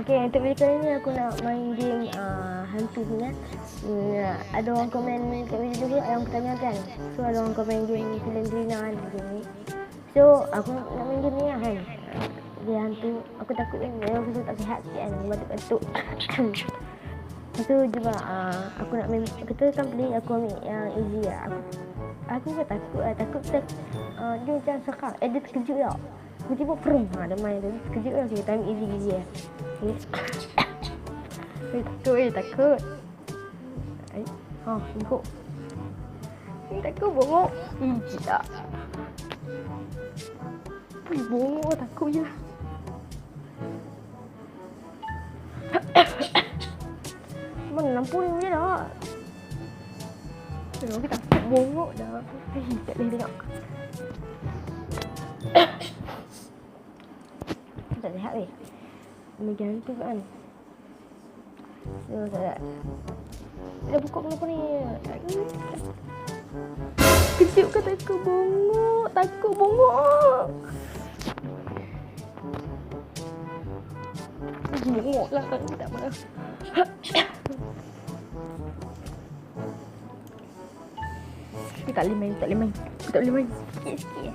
Okay, untuk video kali ni aku nak main game hantu ni kan. Ada orang komen kat video tu yang aku tanya kan. So ada orang komen game Selendrina kan game ni. So aku nak main game ni lah kan. Dia hantu, aku takut kan aku tak sihat sikit kan, batuk-batuk. Lepas tu juga aku nak main, kita kan play, aku ambil yang easy lah. Aku kan takut lah, takut dia macam serak, dia terkejut tau. Tiba-tiba perum, dia main tu, terkejut lah. Kita ambil easy lah. Takut. Tengok. Takut bongok. Tak. Bongok takut je. Mana lampu ni je dah. Kita takut bongok dah. Tak boleh tengok. Tak sihat weh. Bagi hantu kan. So tak. Dah buka kenapa ni? Kejut ke takut bongok? Takut bongok. Bongok lah. Tak mana. Aku tak boleh main. Aku tak boleh main. Sikit.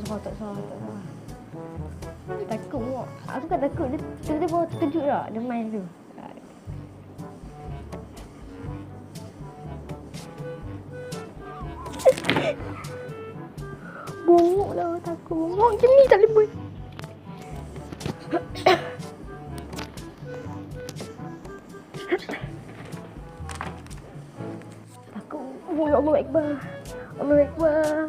Tak salah. Takut bongok. Aku kan takut. Dia tiba-tiba terkejut tak? Dia main tu. Bongok lah. Takut bongok. Macam ni tak boleh buat. Takut. Oh, Allah Akbar. Allah Akbar.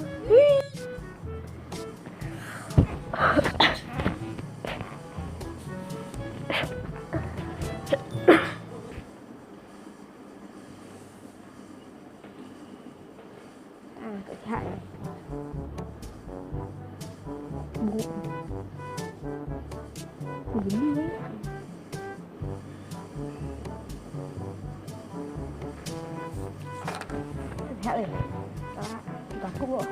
Tak sihat ni. Bongok. Gini ni. Tak sihat ni. Takut kok.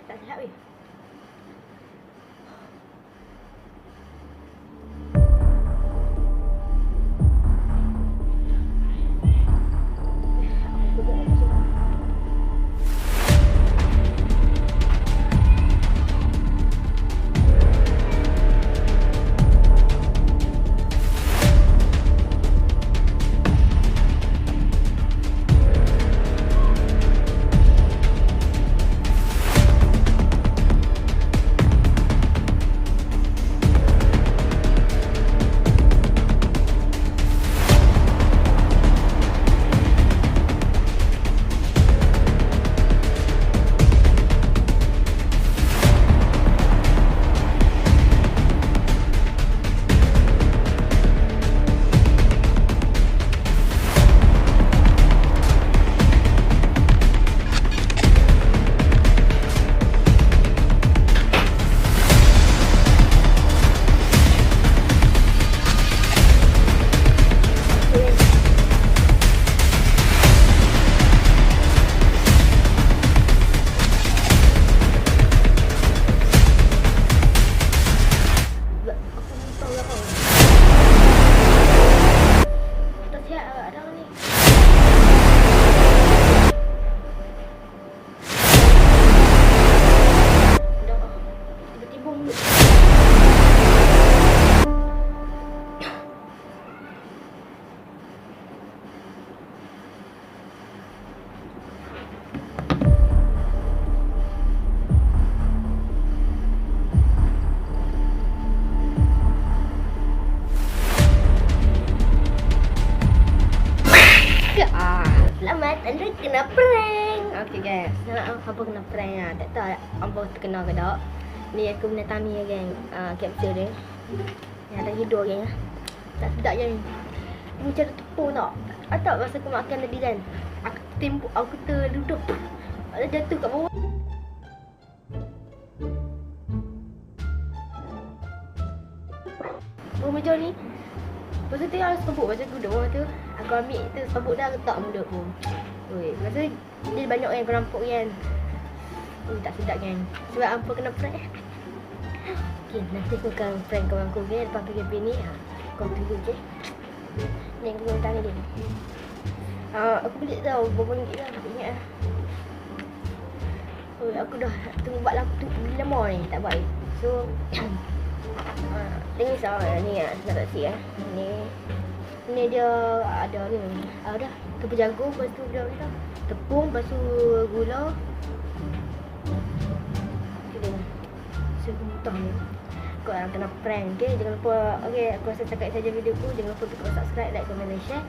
Tak sihat weh. Kena prank. Okay guys, nak apa kena prank lah. Tak tahu apa terkenal ke tak. Ni aku punya Tami geng, capture dia. Yang tak hidup geng. Tak sedap je ni. Ni macam tepung tak. Tak masa aku makan tadi kan. Aku terduduk. Ada jatuh kat bawah. Oh macam ni. Lepas tu tengok serbuk macam tu duduk bawah tu. Aku ambil tu serbuk dah letak mulut aku. Oi, masa dia banyak yang kerampuk kan. Tak sedap kan. Sebab apa kena prank. Okay, nanti aku akan prank kawan aku kan. Lepas PKP ni kau tunggu je. Ni aku guna tangan dia. Aku beli tau berapa ringgit lah. Aku ingat lah. Oi, aku dah tunggu buat beli lama ni. Tak buat. So tengok risau ni nak tak si Ni dia ada ni. Dah tepung jagung, lepas tu dia apa tepung, lepas tu gula. Okay, so muntah ni. Kau orang kena prank, okay? Jangan lupa, okay, aku rasa cakap saja video aku. Jangan lupa untuk subscribe, like, comment dan share.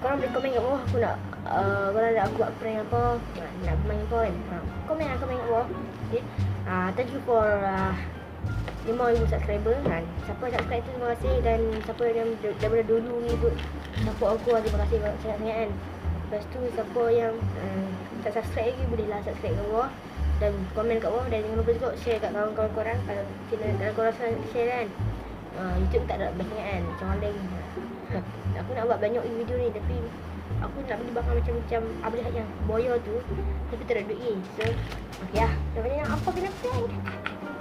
Korang boleh komen kat bawah aku nak korang nak aku buat prank apa, nak main apa kan. Komen kat bawah. Okay. Thank you for 5,000 subscriber kan. Siapa subscribe tu terima kasih. Dan siapa yang daripada dulu ni ikut support aku, terima kasih sangat-sangat kan. Lepas tu siapa yang tak subscribe lagi, bolehlah subscribe kat bawah dan komen kat bawah. Dan jangan lupa juga share kat kawan-kawan korang. Kalau korang share kan, YouTube tak ada best sangat kan. Macam maling. Aku nak buat banyak video ni tapi aku nak beli barang macam-macam update yang boya tu tapi tak ada duit ni. So okey lah. Sebenarnya apa kena prank.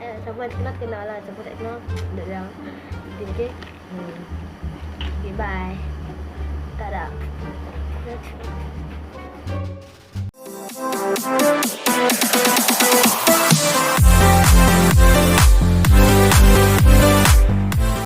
Siapa yang kenal lah. Siapa tak kenal duduk dalam video ni. Okay, bye. Tak ada.